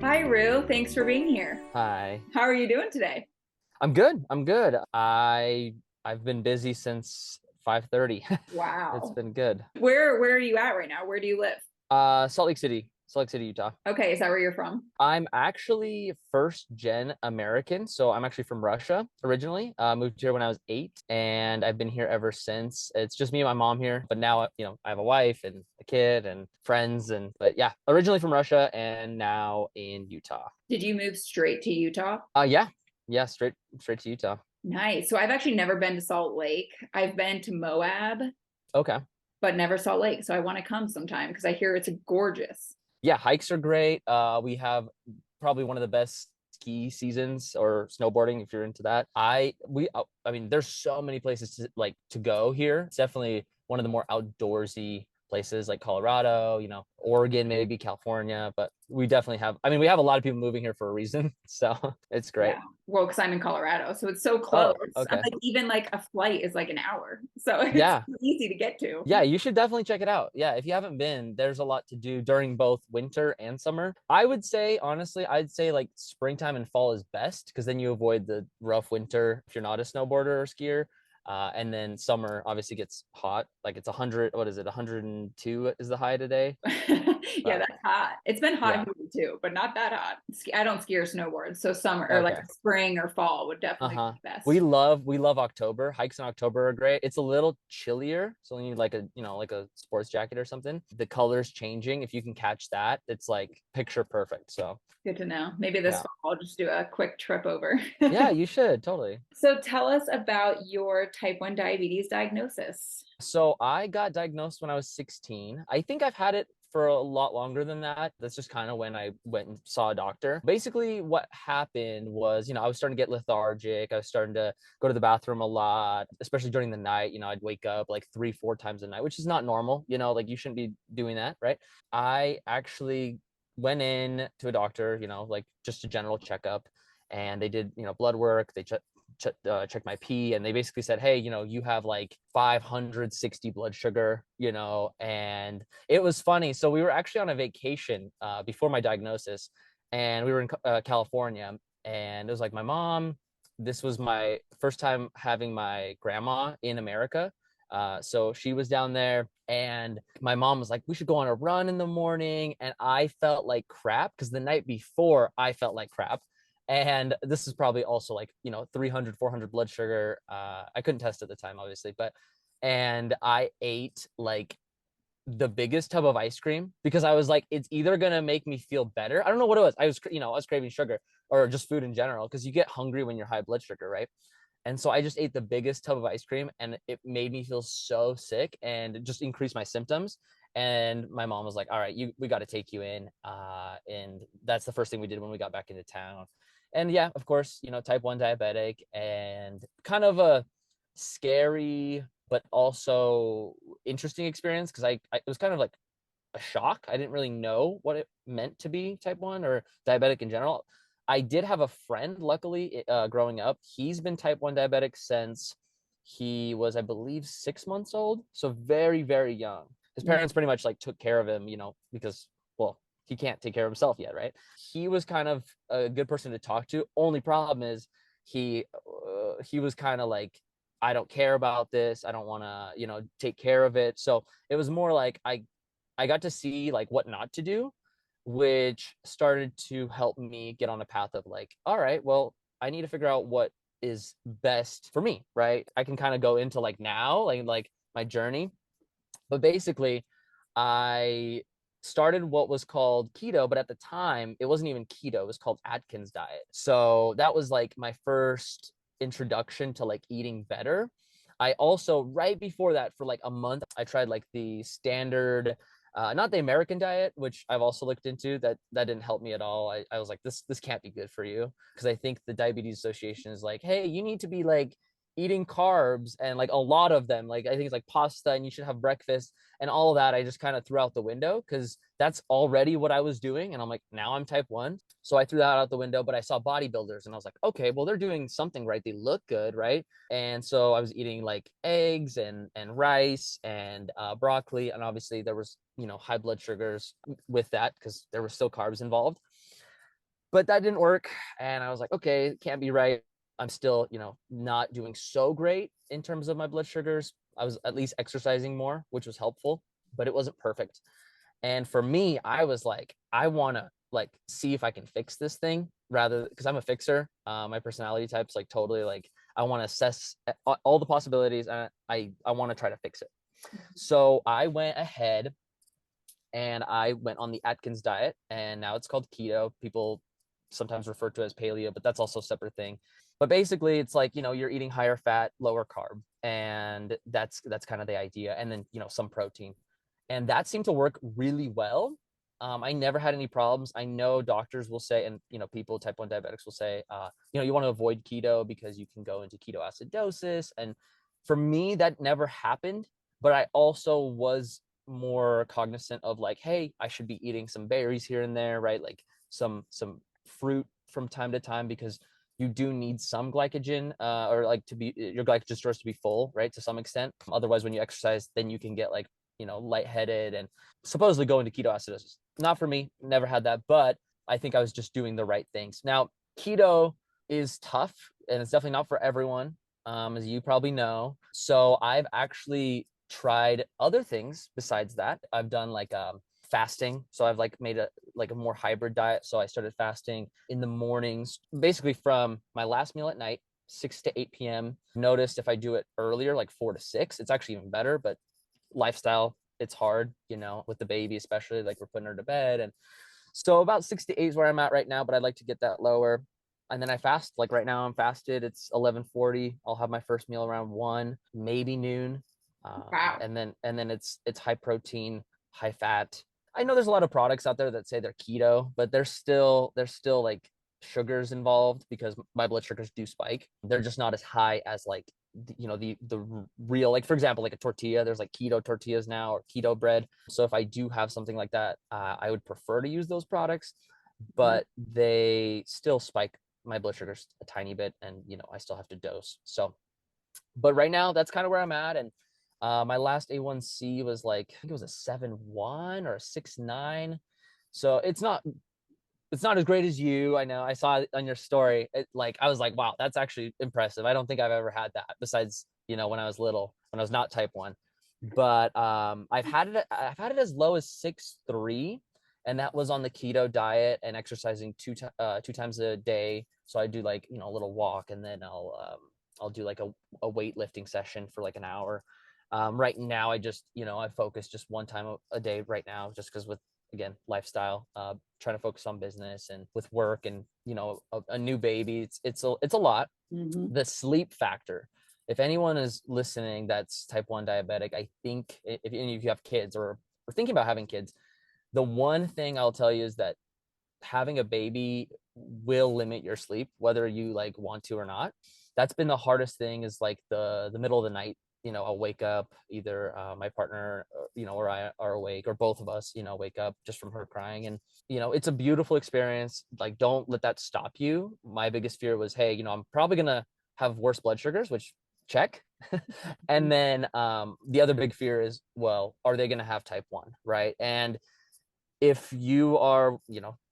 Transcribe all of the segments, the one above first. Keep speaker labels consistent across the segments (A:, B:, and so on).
A: Hi, Rue. Thanks for being here.
B: Hi.
A: How are you doing today?
B: I'm good. I'm good. I've been busy since 5:30. It's
A: Wow.
B: been good.
A: Where are you at right now? Where do you live?
B: Salt Lake City, Utah.
A: Okay, is that where you're from?
B: I'm actually first gen American, so I'm actually from Russia originally. Moved here when I was 8, and I've been here ever since. It's just me and my mom here, but now I have a wife and a kid and friends, and but yeah, originally from Russia and now in Utah.
A: Did you move straight to Utah?
B: Yeah, yeah, straight to Utah.
A: Nice. So I've actually never been to Salt Lake. I've been to Moab,
B: Okay.
A: but never Salt Lake. So I want to come sometime because I hear it's gorgeous.
B: Yeah, hikes are great. We have probably one of the best ski seasons or snowboarding if you're into that. I mean, there's so many places to go here. It's definitely one of the more outdoorsy places like Colorado, Oregon, maybe California, but we definitely have, I mean, we have a lot of people moving here for a reason. So it's
A: Yeah.
B: great.
A: Well, because I'm in Colorado, so it's so close.
B: Oh,
A: I'm
B: okay.
A: like even like a flight is like an hour, so it's
B: Yeah.
A: easy to get to.
B: Yeah, you should definitely check it out. Yeah, if you haven't been, there's a lot to do during both winter and summer. I would say, honestly, I'd say like springtime and fall is best because then you avoid the rough winter if you're not a snowboarder or skier. And then summer obviously gets hot. Like it's 100, what is it? 102 is the high today.
A: Yeah,
B: But
A: that's hot. It's been hot
B: yeah.
A: here too, but not that hot. I don't ski or snowboard, so summer or like
B: Okay.
A: spring or fall would definitely be
B: Uh-huh. We
A: best.
B: love we love October. Hikes in October are great. It's a little chillier, so you need like a sports jacket or something. The colors changing, if you can catch that, it's like picture perfect. So,
A: Good to know. Maybe this
B: yeah.
A: fall I'll just do a quick trip over.
B: Yeah, you should totally.
A: So tell us about your type 1 diabetes diagnosis.
B: So, I got diagnosed when I was 16. I think I've had it for a lot longer than that. That's just kind of when I went and saw a doctor. Basically, what happened was, I was starting to get lethargic. I was starting to go to the bathroom a lot, especially during the night. I'd wake up like 3, 4 times a night, which is not normal. Like you shouldn't be doing that, right? I actually went in to a doctor, like just a general checkup, and they did, blood work. They checked my pee, and they basically said, hey, you have like 560 blood sugar, and it was funny. So we were actually on a vacation before my diagnosis, and we were in California, and it was like my mom. This was my first time having my grandma in America. So she was down there, and my mom was like, we should go on a run in the morning. And I felt like crap because the night before I felt like crap. And this is probably also like 300 400 blood sugar. I couldn't test at the time obviously, and I ate like the biggest tub of ice cream because I was like, it's either gonna make me feel better. I don't know what it was. I was craving sugar or just food in general because you get hungry when you're high blood sugar, right? And so I just ate the biggest tub of ice cream, and it made me feel so sick and it just increased my symptoms. And my mom was like, all right, we got to take you in. And that's the first thing we did when we got back into town. And yeah, of course, type 1 diabetic, and kind of a scary but also interesting experience because it was kind of like a shock. I didn't really know what it meant to be type 1 or diabetic in general. I did have a friend, luckily, growing up. He's been type 1 diabetic since he was, I believe, 6 months old. So very, very young. His parents pretty much like took care of him, because, well, he can't take care of himself yet, right? He was kind of a good person to talk to. Only problem is he was kind of like, I don't care about this. I don't want to, take care of it. So it was more like I got to see like what not to do, which started to help me get on a path of like, all right, well, I need to figure out what is best for me, right? I can kind of go into like now, like my journey. But basically, I started what was called keto, but at the time it wasn't even keto, it was called Atkins diet. So that was like my first introduction to like eating better. I also, right before that, for like a month, I tried like the standard, not the American diet, which I've also looked into. That didn't help me at all. I was like, this can't be good for you, because I think the Diabetes Association is like, hey, you need to be like eating carbs, and like a lot of them, like I think it's like pasta, and you should have breakfast, and all of that I just kind of threw out the window because that's already what I was doing. And I'm like, now I'm type 1, so I threw that out the window. But I saw bodybuilders, and I was like, okay, well, they're doing something right, they look good, right? And so I was eating like eggs and rice and broccoli, and obviously there was high blood sugars with that because there were still carbs involved. But that didn't work. And I was like, okay, it can't be right. I'm still, not doing so great in terms of my blood sugars. I was at least exercising more, which was helpful, but it wasn't perfect. And for me, I was like, I want to like see if I can fix this thing rather, because I'm a fixer. My personality type's like totally like I want to assess all the possibilities, and I want to try to fix it. So I went ahead and I went on the Atkins diet, and now it's called keto. People sometimes refer to it as paleo, but that's also a separate thing. But basically, it's like, you're eating higher fat, lower carb, and that's kind of the idea. And then, some protein, and that seemed to work really well. I never had any problems. I know doctors will say, and people, type 1 diabetics will say, you want to avoid keto because you can go into ketoacidosis. And for me, that never happened. But I also was more cognizant of like, hey, I should be eating some berries here and there, right? Like some fruit from time to time, because you do need some glycogen, or like to be your glycogen stores to be full, right? To some extent. Otherwise, when you exercise, then you can get like, lightheaded and supposedly go into ketoacidosis. Not for me, never had that, but I think I was just doing the right things. Now, keto is tough, and it's definitely not for everyone, as you probably know. So I've actually tried other things besides that. I've done like fasting. So I've like made a more hybrid diet. So I started fasting in the mornings, basically from my last meal at night, 6 to 8 p.m. Noticed if I do it earlier, like 4 to 6, it's actually even better. But lifestyle, it's hard, with the baby, especially, like we're putting her to bed. And so about 6 to 8 is where I'm at right now, but I'd like to get that lower. And then I fast, like right now I'm fasted. It's 11:40. I'll have my first meal around 1, maybe noon.
A: Wow.
B: And then it's high protein, high fat. I know there's a lot of products out there that say they're keto, but there's still like sugars involved, because my blood sugars do spike. They're just not as high as like the real, like for example, like a tortilla. There's like keto tortillas now, or keto bread. So if I do have something like that, I would prefer to use those products, but they still spike my blood sugars a tiny bit, and I still have to dose. So, but right now that's kind of where I'm at. And my last A1C was like, I think it was a 7.1 or a 6.9. So it's not as great as you. I know I saw it on your story. Like I was like, wow, that's actually impressive. I don't think I've ever had that besides, when I was little, when I was not type 1. But I've had it as low as 6.3, and that was on the keto diet and exercising two times a day. So I do like, a little walk, and then I'll do like a weightlifting session for like an hour. Right now I just, I focus just one time a day right now, just because with, again, lifestyle, trying to focus on business and with work, and a new baby, it's a lot.
A: Mhm.
B: The sleep factor, if anyone is listening that's type 1 diabetic, I think if any of you have kids, or thinking about having kids, the one thing I'll tell you is that having a baby will limit your sleep, whether you like want to or not. That's been the hardest thing, is like the middle of the night. I'll wake up, either my partner, or I are awake, or both of us, wake up just from her crying. And it's a beautiful experience. Like, don't let that stop you. My biggest fear was, hey, I'm probably gonna have worse blood sugars, which check. And then the other big fear is, well, are they gonna have type 1, right? And if you are,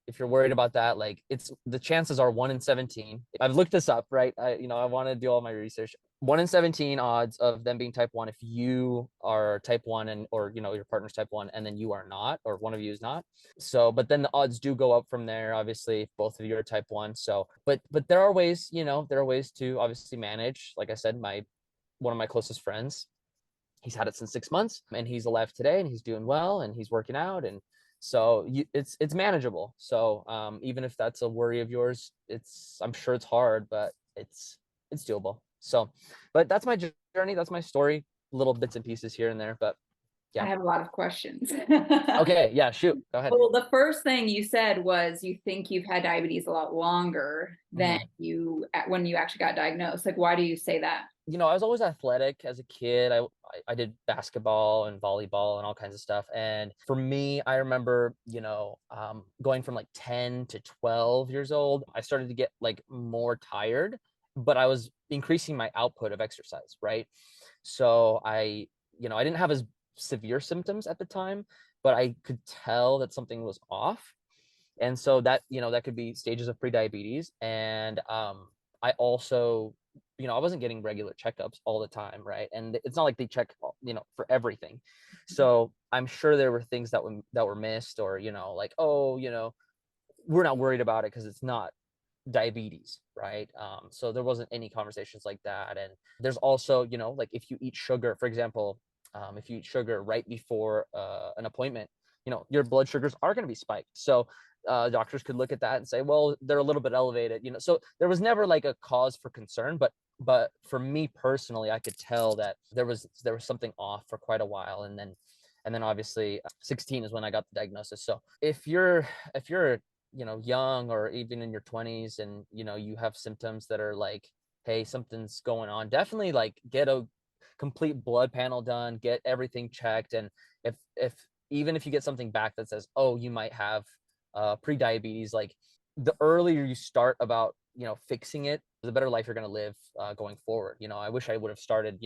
B: if you're worried about that, like, it's, the chances are 1 in 17. I've looked this up, right? I want to do all my research. 1 in 17 odds of them being type 1 if you are type 1, and or your partner's type 1, and then you are not, or one of you is not. So, but then the odds do go up from there, obviously, if both of you are type 1. So, but there are ways, there are ways to obviously manage. Like I said, one of my closest friends, he's had it since 6 months, and he's alive today, and he's doing well, and he's working out. And so it's manageable. So even if that's a worry of yours, I'm sure it's hard, but it's doable. So, but that's my journey. That's my story. Little bits and pieces here and there, but
A: I
B: yeah.
A: have a lot of questions.
B: Okay. Yeah. Shoot. Go ahead.
A: Well, the first thing you said was you think you've had diabetes a lot longer than
B: Mhm.
A: when you actually got diagnosed. Like, why do you say that?
B: I was always athletic as a kid. I did basketball and volleyball and all kinds of stuff. And for me, I remember, going from like 10 to 12 years old, I started to get like more tired, but I was increasing my output of exercise, right? So I didn't have as severe symptoms at the time, but I could tell that something was off. And so that, that could be stages of prediabetes. And I also, I wasn't getting regular checkups all the time, right? And it's not like they check, for everything. So I'm sure there were things that were missed, or, like, oh, we're not worried about it because it's not diabetes, right? So there wasn't any conversations like that. And there's also, like, if you eat sugar, for example, if you eat sugar right before an appointment, your blood sugars are going to be spiked. So doctors could look at that and say, well, they're a little bit elevated, so there was never like a cause for concern. But for me personally, I could tell that there was something off for quite a while. And then obviously 16 is when I got the diagnosis. So if you're young, or even in your 20s, and you have symptoms that are like, hey, something's going on, definitely like get a complete blood panel done, get everything checked. And if even if you get something back that says, oh, you might have pre-diabetes, like, the earlier you start about fixing it, the better life you're going to live going forward. I wish I would have started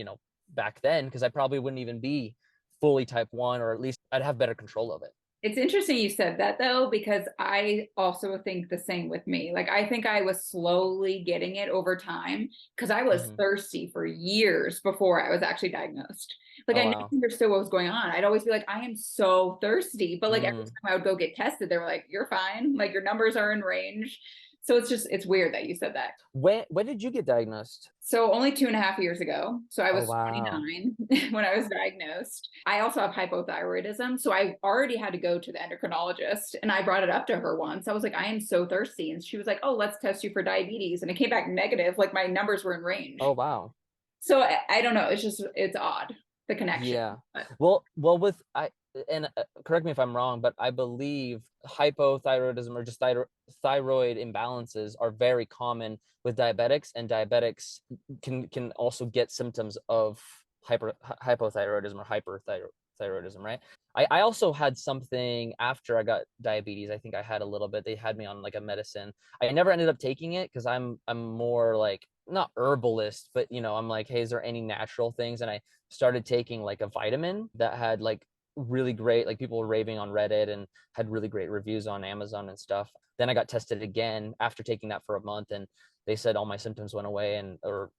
B: back then, because I probably wouldn't even be fully type 1, or at least I'd have better control of it.
A: It's interesting you said that though, because I also think the same with me. Like, I think I was slowly getting it over time because I was
B: Mm-hmm.
A: thirsty for years before I was actually diagnosed. Like,
B: Oh,
A: I never
B: wow.
A: understood what was going on. I'd always be like, I am so thirsty. But like every
B: Mm.
A: time I would go get tested, they were like, you're fine. Like, your numbers are in range. So it's weird that you said that.
B: When did you get diagnosed?
A: So only 2.5 years ago. So I
B: Oh,
A: was
B: wow.
A: 29 when I was diagnosed. I also have hypothyroidism. So I already had to go to the endocrinologist, and I brought it up to her once. I was like, I am so thirsty. And she was like, oh, let's test you for diabetes. And it came back negative. Like, my numbers were in
B: Oh,
A: range.
B: wow.
A: So I don't know. It's odd, the connection.
B: Yeah.
A: But
B: Well, with I and correct me if I'm wrong, but I believe hypothyroidism, or just thyroid imbalances, are very common with diabetics, and diabetics can also get symptoms of hypothyroidism or hyperthyroidism, right? I also had something after I got diabetes. I think I had a little bit. They had me on like a medicine. I never ended up taking it because I'm more like, not herbalist, but I'm like, hey, is there any natural things? And I started taking like a vitamin that had like really great, like, people were raving on Reddit and had really great reviews on Amazon and stuff. Then I got tested again after taking that for a month, and they said all my symptoms went away, and or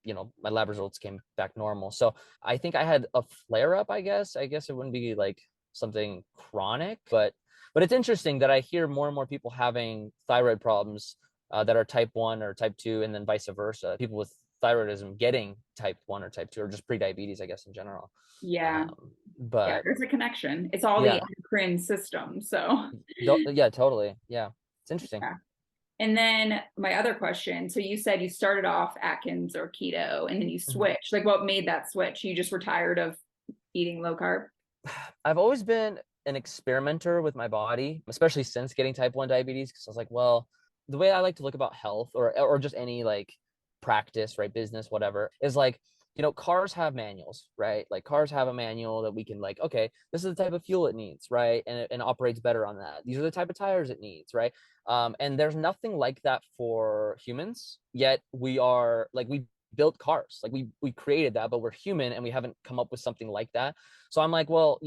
B: my lab results came back normal. So I think I had a flare up, I guess it wouldn't be like something chronic, but it's interesting that I hear more and more people having thyroid problems that are type 1 or type 2, and then vice versa. People with thyroidism getting type 1 or type 2, or just pre-diabetes, I guess, in general.
A: yeah, yeah,
B: But
A: there's a connection. It's all the
B: yeah,
A: endocrine system. So
B: yeah, totally. Yeah, it's interesting.
A: yeah. And then my other question, so you said you started off Atkins or keto and then you
B: Mhm.
A: switched. Like, what made that switch? You just were tired of eating low carb?
B: I've always been an experimenter with my body, especially since getting type 1 diabetes, because I was like, well, the way I like to look about health, or just any like practice, right, business, whatever, is like, cars have manuals, right? Like, cars have a manual that we can, like, okay, this is the type of fuel it needs, right? And it operates better on that. These are the type of tires it needs, right? And there's nothing like that for humans, yet we are like, we built cars, like we created that, but we're human and we haven't come up with something like that. So I'm like, well,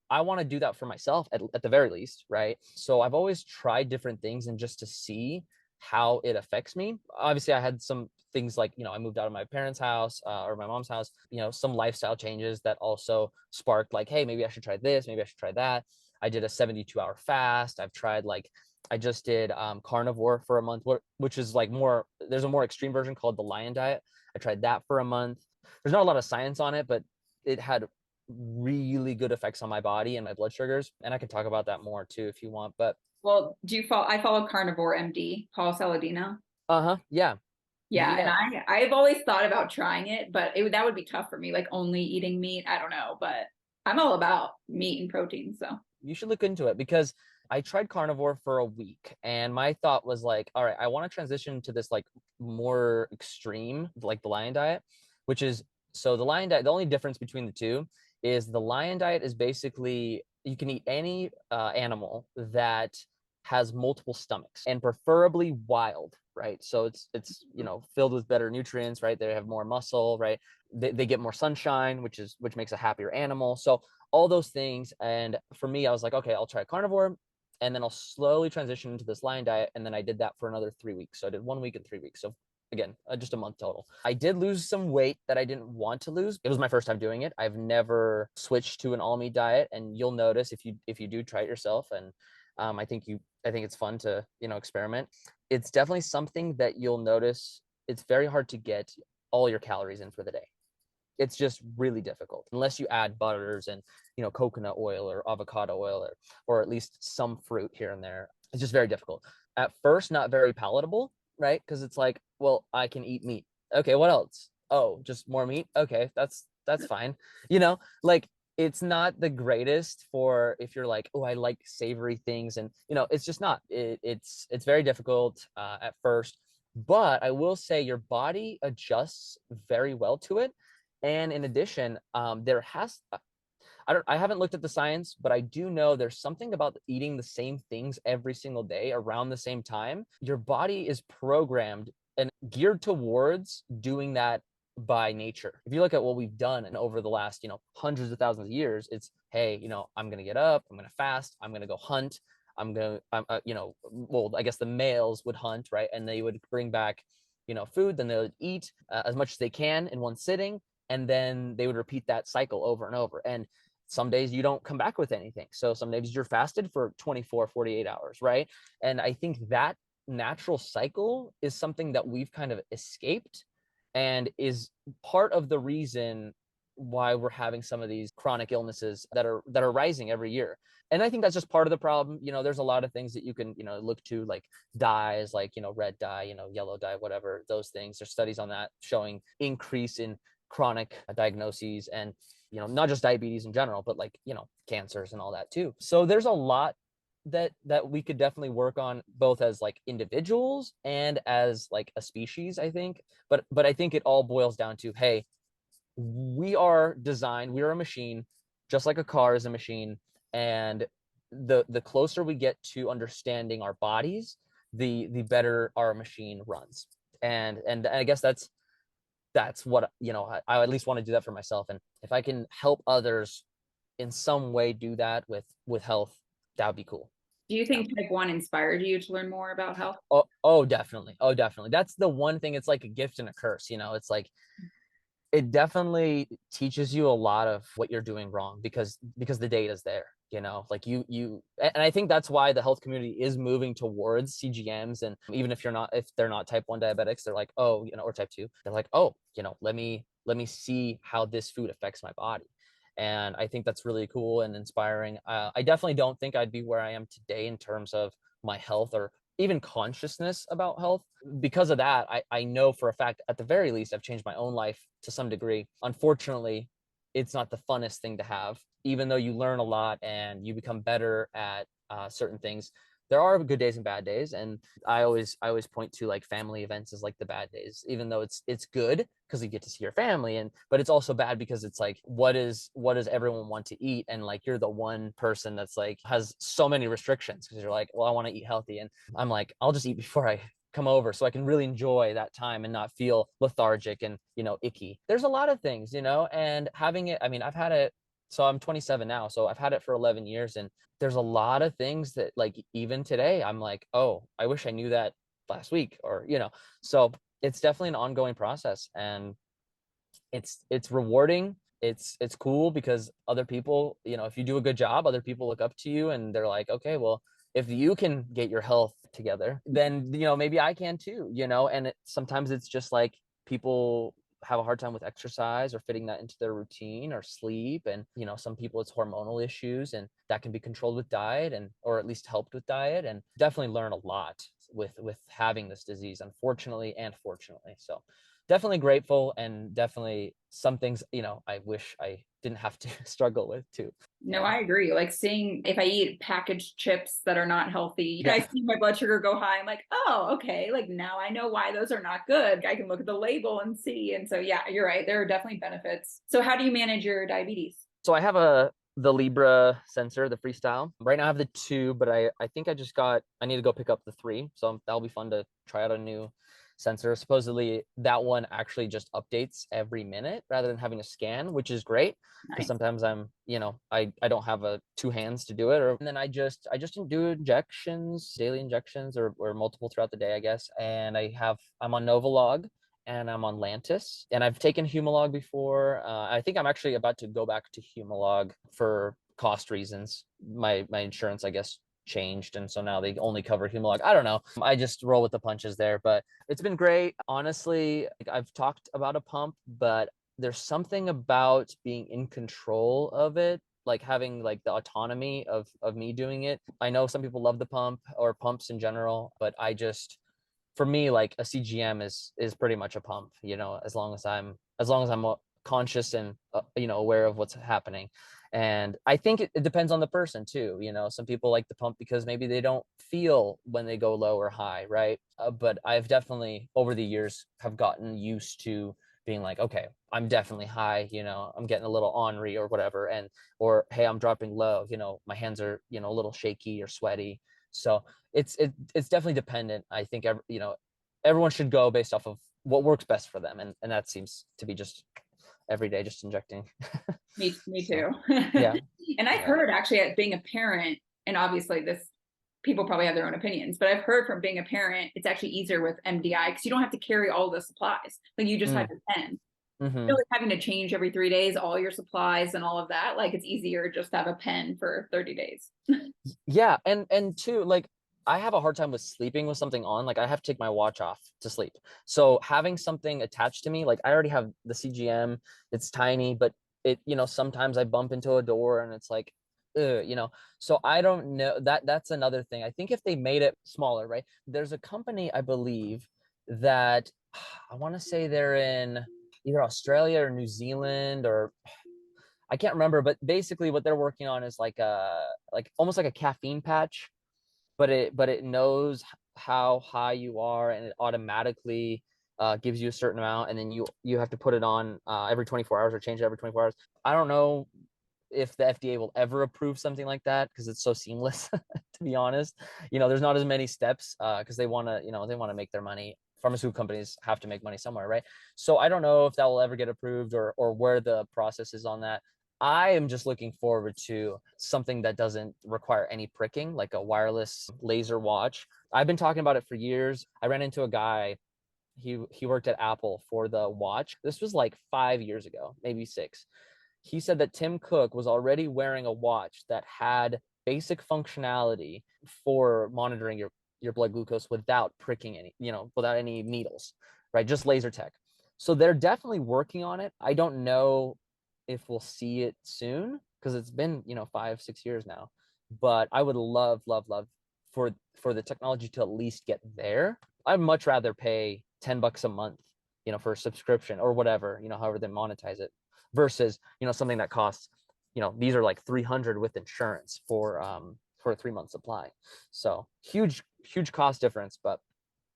B: I want to do that for myself at the very least, right? So I've always tried different things, and just to see how it affects me. Obviously, I had some things like, I moved out of my parents' house, or my mom's house, some lifestyle changes that also sparked like, hey, maybe I should try this, maybe I should try that. I did a 72-hour fast. I've tried, like, I just did carnivore for a month, which is like more, there's a more extreme version called the lion diet. I tried that for a month. There's not a lot of science on it, but it had really good effects on my body and my blood sugars. And I could talk about that more too if you want. But
A: Well, do you follow? I follow Carnivore MD, Paul Saladino.
B: yeah.
A: Yeah, and
B: Yeah.
A: I've always thought about trying it, but that would be tough for me, like only eating meat. I don't know, but I'm all about meat and protein. So
B: You should look into it, because I tried carnivore for a week, and my thought was like, all right, I want to transition to this like more extreme, like the lion diet, which is, so the lion diet, the only difference between the two is the lion diet is basically you can eat any animal that has multiple stomachs, and preferably wild, right? So it's filled with better nutrients, right? They have more muscle, right? They get more sunshine, which makes a happier animal. So all those things. And for me, I was like, okay, I'll try carnivore. and then I'll slowly transition into this line diet. And then I did that for another 3 weeks. So I did 1 week and 3 weeks. So again, just a month total. I did lose some weight that I didn't want to lose. It was my first time doing it. I've never switched to an all meat diet, and you'll notice if you do try it yourself. And I think it's fun to, experiment. It's definitely something that you'll notice. It's very hard to get all your calories in for the day. It's just really difficult unless you add butters and, coconut oil or avocado oil, or at least some fruit here and there. It's just very difficult. At first, not very palatable, right? Because it's like, well, I can eat meat. Okay, what else? Oh, just more meat? Okay, that's fine. Like, it's not the greatest for if you're like, oh, I like savory things, and it's just not. It's very difficult at first, but I will say your body adjusts very well to it. And in addition, I haven't looked at the science, but I do know there's something about eating the same things every single day around the same time. Your body is programmed and geared towards doing that by nature. If you look at what we've done and over the last, hundreds of thousands of years, it's, hey, I'm going to get up, I'm going to fast, I'm going to go hunt. Well, I guess the males would hunt, right? And they would bring back, food, then they would eat as much as they can in one sitting. And then they would repeat that cycle over and over. And some days you don't come back with anything. So some days you're fasted for 24, 48 hours, right? And I think that natural cycle is something that we've kind of escaped, and is part of the reason why we're having some of these chronic illnesses that are rising every year. And I think that's just part of the problem. There's a lot of things that you can, look to, like dyes, like, red dye, yellow dye, whatever, those things. There's studies on that showing increase in chronic diagnoses, and not just diabetes in general, but like cancers and all that too. So there's a lot that we could definitely work on, both as like individuals and as like a species, I think. But I think it all boils down to, hey, we are a machine, just like a car is a machine. And the closer we get to understanding our bodies, the better our machine runs. And I guess that's what, I at least want to do that for myself. And if I can help others in some way do that with health, that would be cool.
A: Do you think type 1 inspired you to learn more about health?
B: Oh, definitely. Oh, definitely. That's the one thing. It's like a gift and a curse. It's like, it definitely teaches you a lot of what you're doing wrong, because the data is there. Like you and I think that's why the health community is moving towards CGMs. And even if they're not type 1 diabetics, they're like, oh, or type 2, they're like, oh, let me see how this food affects my body. And I think that's really cool and inspiring. I definitely don't think I'd be where I am today in terms of my health or even consciousness about health. Because of that, I know for a fact, at the very least, I've changed my own life to some degree. Unfortunately, it's not the funnest thing to have, even though you learn a lot and you become better at certain things. There are good days and bad days, and I always point to like family events as like the bad days, even though it's good because you get to see your family, but it's also bad because it's like, what does everyone want to eat, and like you're the one person that's like has so many restrictions, because you're like, well, I want to eat healthy, and I'm like, I'll just eat before I come over so I can really enjoy that time and not feel lethargic and icky. There's a lot of things, and having it, I mean, I've had it, so I'm 27 now, so I've had it for 11 years, and there's a lot of things that, like, even today I'm like, oh, I wish I knew that last week, or so it's definitely an ongoing process, and it's rewarding. It's cool because other people, if you do a good job, other people look up to you and they're like, okay, well, if you can get your health together, then maybe I can too. And sometimes it's just like people have a hard time with exercise or fitting that into their routine or sleep, and some people it's hormonal issues, and that can be controlled with diet, and or at least helped with diet. And definitely learn a lot with having this disease, unfortunately and fortunately. So definitely grateful, and definitely some things I wish I didn't have to struggle with too.
A: No, I agree. Like, seeing if I eat packaged chips that are not healthy, I see my blood sugar go high. I'm like, oh, okay. Like, now I know why those are not good. I can look at the label and see. And so, yeah, you're right. There are definitely benefits. So how do you manage your diabetes?
B: So I have the Libra sensor, the Freestyle. Right now I have the 2, but I think I need to go pick up the 3. So that'll be fun to try out a new sensor. Supposedly that one actually just updates every minute rather than having a scan, which is great because
A: Nice.
B: sometimes I don't have two hands to do it. And then I just do injections, daily injections, or multiple throughout the day, I guess. And I'm on Novolog and I'm on Lantus, and I've taken Humalog before. I think I'm actually about to go back to Humalog for cost reasons. My insurance, I guess, changed, and so now they only cover Humalog. I don't know. I just roll with the punches there, but it's been great. Honestly, I've talked about a pump, but there's something about being in control of it, like having like the autonomy of me doing it. I know some people love the pump or pumps in general, but for me, like a CGM is pretty much a pump, as long as I'm conscious and aware of what's happening. And I think it depends on the person too. Some people like the pump because maybe they don't feel when they go low or high, right? But I've definitely over the years have gotten used to being like, okay, I'm definitely high, I'm getting a little ornery or whatever, or hey, I'm dropping low, my hands are a little shaky or sweaty. So it's definitely dependent. I think everyone should go based off of what works best for them, and that seems to be just every day, just injecting.
A: Me
B: So,
A: too.
B: yeah,
A: And I've
B: yeah.
A: heard actually at being a parent, and obviously this people probably have their own opinions, but I've heard from being a parent, it's actually easier with MDI because you don't have to carry all the supplies. Like you just have
B: Mm,
A: your pen.
B: hmm.
A: Really having to change every 3 days all your supplies and all of that. Like it's easier just to have a pen for 30 days.
B: Yeah, and two, like I have a hard time with sleeping with something on. Like I have to take my watch off to sleep. So having something attached to me, like I already have the CGM, it's tiny, but sometimes I bump into a door and it's like, so I don't know, that's another thing. I think if they made it smaller, right? There's a company, I believe, that I want to say they're in either Australia or New Zealand, or I can't remember, but basically what they're working on is like almost like a caffeine patch, but it knows how high you are, and it automatically gives you a certain amount, and then you have to put it on every 24 hours or change it every 24 hours. I don't know if the FDA will ever approve something like that because it's so seamless, to be honest. There's not as many steps because they want to make their money. Pharmaceutical companies have to make money somewhere, right? So I don't know if that will ever get approved, or where the process is on that. I am just looking forward to something that doesn't require any pricking, like a wireless laser watch. I've been talking about it for years. I ran into a guy, he worked at Apple for the watch. This was like 5 years ago, maybe 6. He said that Tim Cook was already wearing a watch that had basic functionality for monitoring your blood glucose without pricking without any needles, right? Just laser tech. So they're definitely working on it. I don't know if we'll see it soon because it's been 5-6 years now, but I would love for the technology to at least get there. I'd much rather pay $10 a month for a subscription or whatever, however they monetize it, versus something that costs, these are like 300 with insurance for a 3-month supply. So huge cost difference. But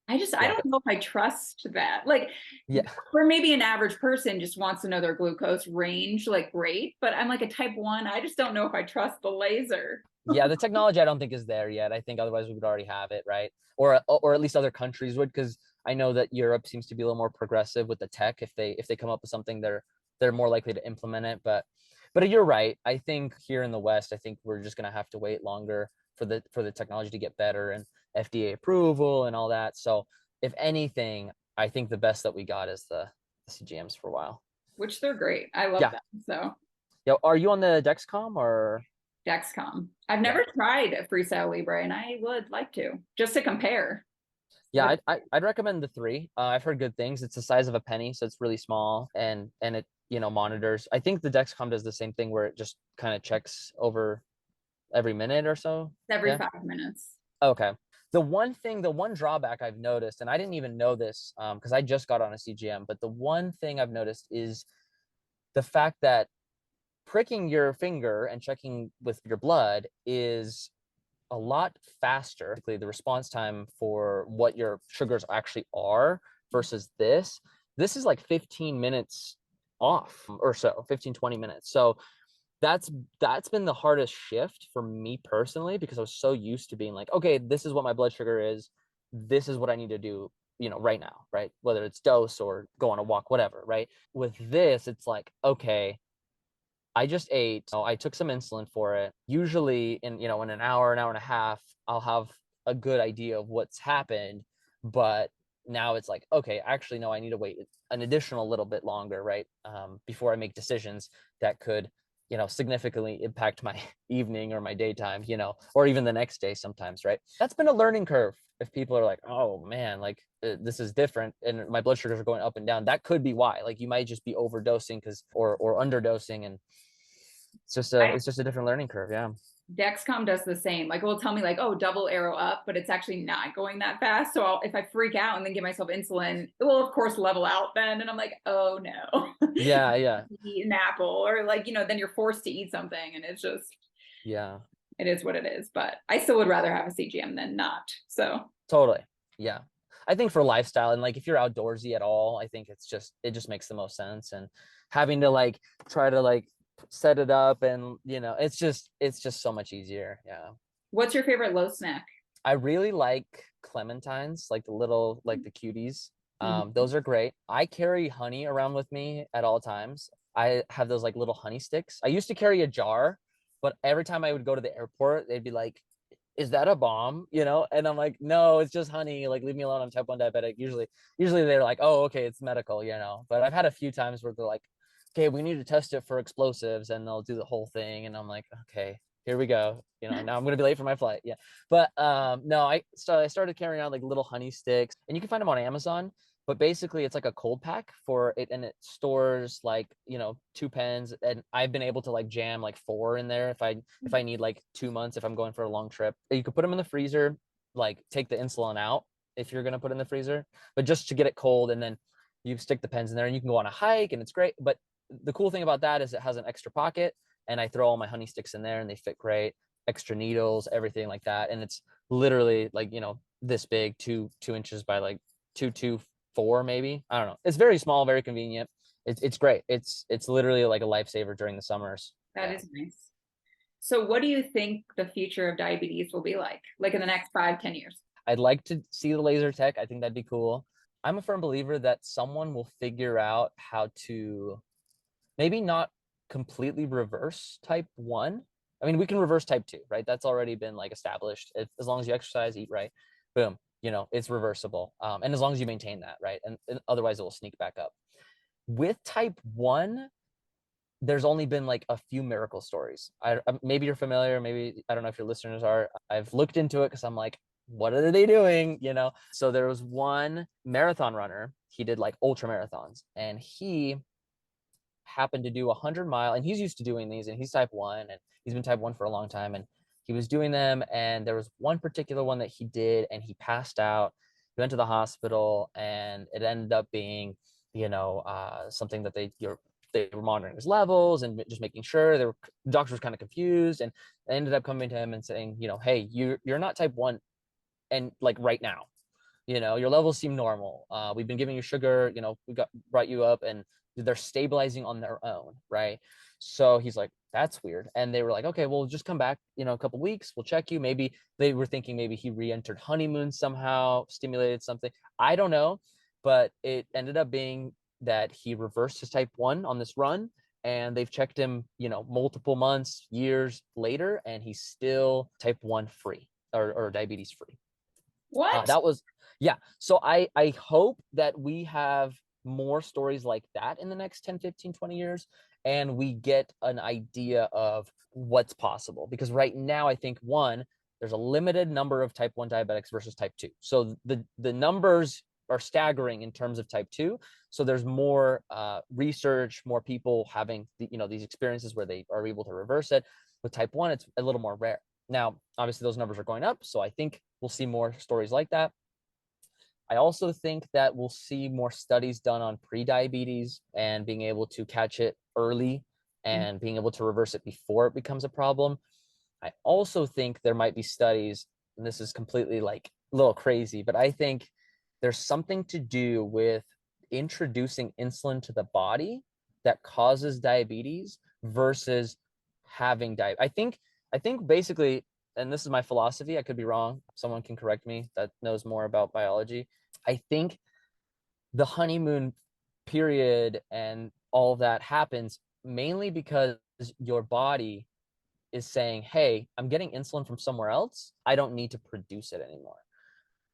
A: I
B: yeah,
A: don't know if I trust that. Like
B: yeah.
A: for maybe an average person just wants to know their glucose range, like great. But I'm like a type 1. I just don't know if I trust the laser.
B: Yeah, the technology I don't think is there yet. I think otherwise we would already have it, right? Or at least other countries would, because I know that Europe seems to be a little more progressive with the tech. If they come up with something, they're more likely to implement it. But you're right. I think here in the West, I think we're just gonna have to wait longer for the technology to get better and FDA approval and all that. So if anything, I think the best that we got is the CGMs for a while.
A: Which they're great. I love
B: Yeah.
A: them. So
B: Yo, are you on the Dexcom or?
A: Dexcom. I've
B: Yeah.
A: never tried a Freestyle Libre and I would like to just to compare.
B: Yeah, I'd recommend the 3. I've heard good things. It's the size of a penny, so it's really small, and it monitors. I think the Dexcom does the same thing where it just kind of checks over every minute or so.
A: Every
B: Yeah.
A: 5 minutes.
B: Okay. The one drawback I've noticed, and I didn't even know this because I just got on a CGM, but the one thing I've noticed is the fact that pricking your finger and checking with your blood is a lot faster. The response time for what your sugars actually are versus this is like 15 minutes off or so, 15-20 minutes. So that's been the hardest shift for me personally, because I was so used to being like, okay, this is what my blood sugar is, this is what I need to do right now, right? Whether it's dose or go on a walk, whatever, right? With this, it's like, okay, I just ate, I took some insulin for it. Usually in an hour and a half, I'll have a good idea of what's happened. But now it's like, okay, actually, no, I need to wait an additional little bit longer, right? Before I make decisions that could, significantly impact my evening or my daytime, or even the next day sometimes, right? That's been a learning curve. If people are like, oh man, like this is different and my blood sugars are going up and down, that could be why. Like you might just be overdosing or underdosing, and it's just a different learning curve. Yeah.
A: Dexcom does the same. Like, it will tell me like, oh, double arrow up, but it's actually not going that fast. So if I freak out and then give myself insulin, it will of course level out then. And I'm like, oh no,
B: Yeah. Yeah.
A: eat an apple, or like, then you're forced to eat something, and it's just,
B: Yeah.
A: it is what it is. But I still would rather have a CGM than not. So
B: Totally. Yeah. I think for lifestyle and like if you're outdoorsy at all, I think it just makes the most sense. And having to like try to like set it up and it's just so much easier. Yeah.
A: what's your favorite low snack?
B: I really like clementines, like the little, like the cuties.
A: Mhm.
B: Those are great. I carry honey around with me at all times. I have those like little honey sticks. I used to carry a jar, but every time I would go to the airport, they'd be like, is that a bomb? And I'm like, no, it's just honey. Like, leave me alone. I'm type 1 diabetic. Usually they're like, oh, okay, it's medical. But I've had a few times where they're like, okay, we need to test it for explosives, and they'll do the whole thing. And I'm like, okay, here we go. Now I'm gonna be late for my flight. Yeah. But no, I started carrying out like little honey sticks, and you can find them on Amazon. But basically, it's like a cold pack for it, and it stores like 2 pens, and I've been able to like jam like 4 in there if I need like 2 months if I'm going for a long trip. You could put them in the freezer, like take the insulin out if you're gonna put it in the freezer, but just to get it cold, and then you stick the pens in there, and you can go on a hike, and it's great. But the cool thing about that is it has an extra pocket, and I throw all my honey sticks in there, and they fit great. Extra needles, everything like that, and it's literally like this big, 2 inches by like 2 4 maybe. I don't know. It's very small, very convenient. It's great. It's literally like a lifesaver during the summers.
A: That
B: Yeah.
A: is nice. So what do you think the future of diabetes will be like in the next 5, 10 years?
B: I'd like to see the laser tech. I think that'd be cool. I'm a firm believer that someone will figure out how to maybe not completely reverse type 1. I mean, we can reverse type 2, right? That's already been like established. As long as you exercise, eat right, boom, it's reversible. And as long as you maintain that, right? And otherwise it will sneak back up. With type 1, there's only been like a few miracle stories. Maybe you're familiar, maybe I don't know if your listeners are. I've looked into it because I'm like, what are they doing? So there was one marathon runner. He did like ultra marathons, and he happened to do 100-mile, and he's used to doing these, and he's type 1, and he's been type 1 for a long time, and he was doing them, and there was one particular one that he did, and he passed out. He went to the hospital, and it ended up being something that they were monitoring his levels and just making sure. The doctor was kind of confused, and they ended up coming to him and saying, hey, you're not type 1, and like right now, your levels seem normal. We've been giving you sugar, brought you up, and they're stabilizing on their own, right? So he's like, that's weird. And they were like, okay, well, just come back, a couple weeks, we'll check you. Maybe they were thinking maybe he re-entered honeymoon somehow, stimulated something. I don't know, but it ended up being that he reversed his type 1 on this run, and they've checked him, multiple months, years later, and he's still type 1 free, or diabetes free.
A: What?
B: That was, yeah. So I hope that we have more stories like that in the next 10, 15, 20 years, and we get an idea of what's possible. Because right now, I think, one, there's a limited number of type 1 diabetics versus type 2. So the numbers are staggering in terms of type 2. So there's more research, more people having these experiences where they are able to reverse it. With type 1, it's a little more rare. Now, obviously, those numbers are going up, so I think we'll see more stories like that. I also think that we'll see more studies done on pre-diabetes and being able to catch it early and being able to reverse it before it becomes a problem. I also think there might be studies, and this is completely like a little crazy, but I think there's something to do with introducing insulin to the body that causes diabetes versus having diabetes. I think basically, and this is my philosophy, I could be wrong, someone can correct me that knows more about biology. I think the honeymoon period and all of that happens mainly because your body is saying, hey, I'm getting insulin from somewhere else. I don't need to produce it anymore.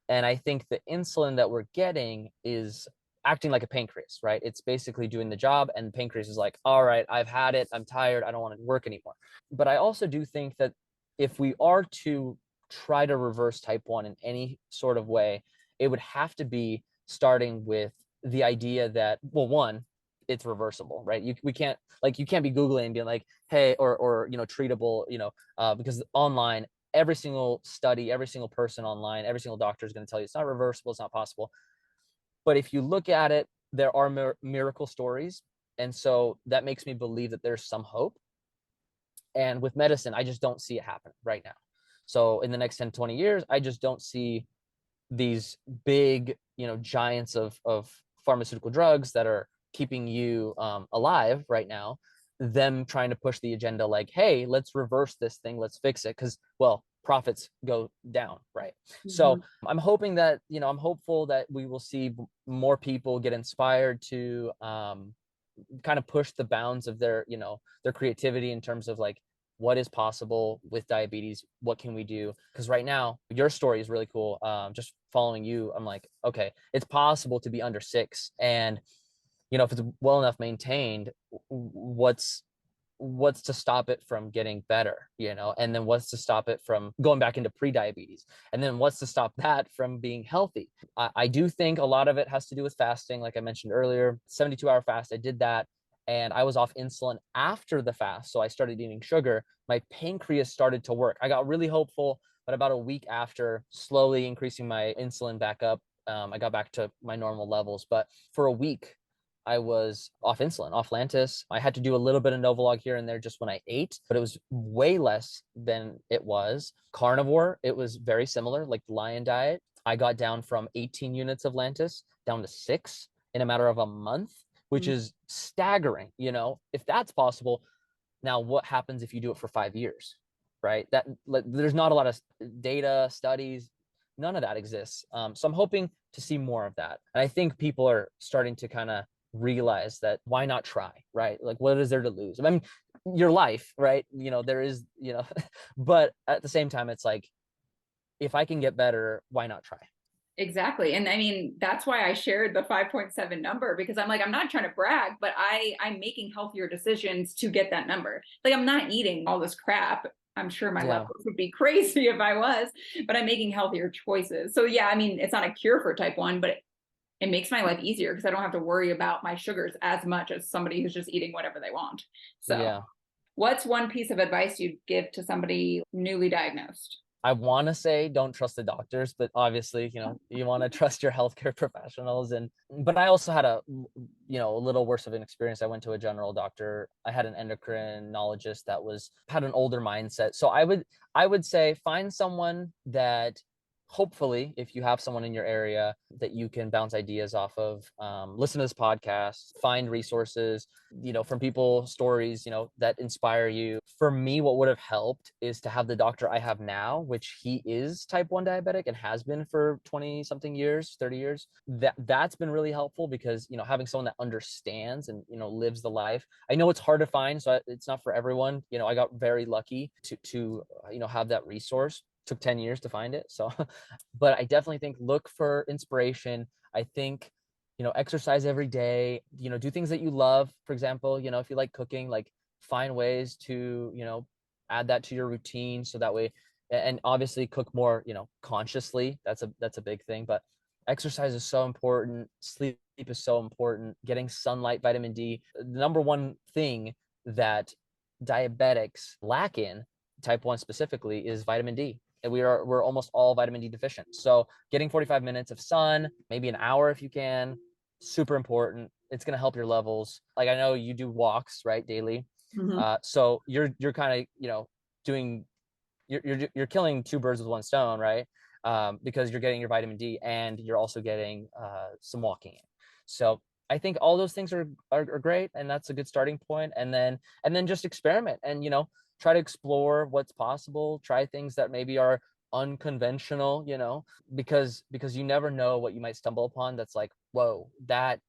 B: And I think the insulin that we're getting is acting like a pancreas, right? It's basically doing the job, and the pancreas is like, all right, I've had it. I'm tired. I don't want to work anymore. But I also do think that if we are to try to reverse type 1 in any sort of way, it would have to be starting with the idea that, well, one, it's reversible, right? We can't, like, you can't be Googling and being like, hey, or treatable, because online, every single study, every single person online, every single doctor is going to tell you it's not reversible, it's not possible. But if you look at it, there are miracle stories. And so that makes me believe that there's some hope. And with medicine, I just don't see it happening right now. So in the next 10, 20 years, I just don't see these big, giants of pharmaceutical drugs that are keeping you alive right now, them trying to push the agenda like, hey, let's reverse this thing, let's fix it, because, well, profits go down, right? So I'm hoping that, I'm hopeful that we will see more people get inspired to kind of push the bounds of their creativity in terms of like, what is possible with diabetes, what can we do? Because right now your story is really cool. Just following you, I'm like, okay, it's possible to be under 6, and if it's well enough maintained, what's to stop it from getting better, and then what's to stop it from going back into pre-diabetes, and then what's to stop that from being healthy. I do think a lot of it has to do with fasting, like I mentioned earlier. 72-hour fast, I did that, and I was off insulin after the fast, so I started eating sugar. My pancreas started to work. I got really hopeful, but about a week after, slowly increasing my insulin back up, I got back to my normal levels. But for a week, I was off insulin, off Lantus. I had to do a little bit of Novolog here and there just when I ate, but it was way less than it was. Carnivore, it was very similar, like the Lion diet. I got down from 18 units of Lantus down to 6 in a matter of a month, which is staggering. If that's possible. Now, what happens if you do it for 5 years, right? There's not a lot of data, studies, none of that exists. So I'm hoping to see more of that. And I think people are starting to kind of realize that, why not try, right? Like, what is there to lose? I mean, your life, right? There is, but at the same time, it's like, if I can get better, why not try?
A: Exactly. And I mean, that's why I shared the 5.7 number, because I'm like, I'm not trying to brag, but I'm making healthier decisions to get that number. Like, I'm not eating all this crap. I'm sure my levels would be crazy if I was, but I'm making healthier choices. So yeah, I mean, it's not a cure for type 1, but it makes my life easier because I don't have to worry about my sugars as much as somebody who's just eating whatever they want. So what's one piece of advice you'd give to somebody newly diagnosed?
B: I want to say don't trust the doctors, but obviously, you want to trust your healthcare professionals. But I also had a little worse of an experience. I went to a general doctor. I had an endocrinologist that had an older mindset. So I would say find someone that, hopefully, if you have someone in your area that you can bounce ideas off of, listen to this podcast, find resources, from people, stories, that inspire you. For me, what would have helped is to have the doctor I have now, which he is type 1 diabetic and has been for 20 something years, 30 years. That's been really helpful because, having someone that understands and, lives the life. I know it's hard to find, so it's not for everyone. I got very lucky to have that resource. Took 10 years to find it. So, but I definitely think look for inspiration. I think, exercise every day, do things that you love. For example, if you like cooking, like find ways to, add that to your routine. So that way, and obviously cook more, consciously. That's a big thing, but exercise is so important. Sleep is so important. Getting sunlight, vitamin D. The number one thing that diabetics lack in, type 1 specifically, is vitamin D. And we're almost all vitamin D deficient. So getting 45 minutes of sun, maybe an hour if you can, super important. It's going to help your levels. Like, I know you do walks, right, daily. So you're kind of, doing, you're killing two birds with one stone, right? Because you're getting your vitamin D and you're also getting some walking in. So I think all those things are great, and that's a good starting point. And then just experiment and, try to explore what's possible, try things that maybe are unconventional, because you never know what you might stumble upon that's like, whoa, that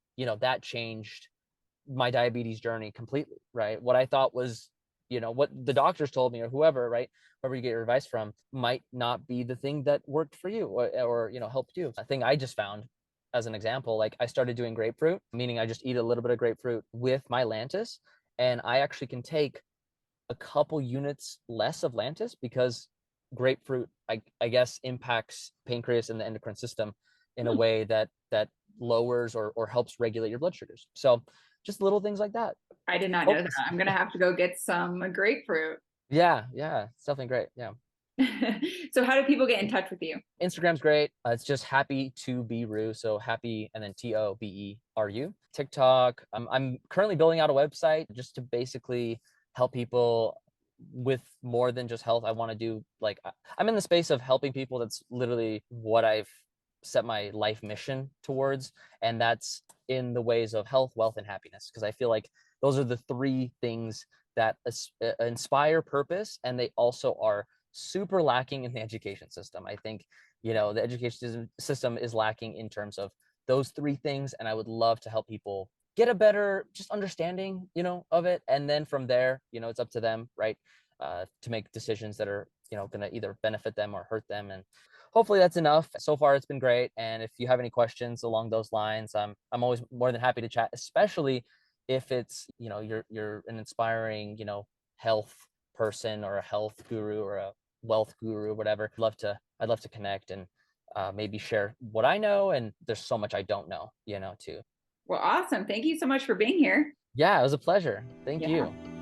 B: changed my diabetes journey completely, right? What I thought was, what the doctors told me, or whoever, right? Whoever you get your advice from, might not be the thing that worked for you, or helped you. A thing I just found, as an example, like I started doing grapefruit, meaning I just eat a little bit of grapefruit with my Lantus, and I actually can take a couple units less of Lantus because grapefruit, I guess, impacts pancreas and the endocrine system in a
A: Hmm.
B: way that lowers or helps regulate your blood sugars. So just little things like that.
A: I did not know that.
B: Focus.
A: I'm gonna have to go get some grapefruit.
B: Yeah, it's definitely great. Yeah.
A: So how do people get in touch with you?
B: Instagram's great. It's just happy to be Ru. So happy and then TOBERU. TikTok. I'm currently building out a website just to basically help people with more than just health. I want to do, like, I'm in the space of helping people. That's literally what I've set my life mission towards. And that's in the ways of health, wealth, and happiness. Because I feel like those are the three things that inspire purpose, and they also are super lacking in the education system. I think, the education system is lacking in terms of those three things. And I would love to help people get a better just understanding, of it. And then from there, it's up to them, right? To make decisions that are, going to either benefit them or hurt them. And hopefully that's enough. So far, it's been great. And if you have any questions along those lines, I'm always more than happy to chat, especially if it's, you're an inspiring, health person or a health guru or a wealth guru or whatever. I'd love to connect and maybe share what I know. And there's so much I don't know, too.
A: Well, awesome. Thank you so much for being here.
B: Yeah, it was a pleasure. Thank
A: Yeah.
B: you.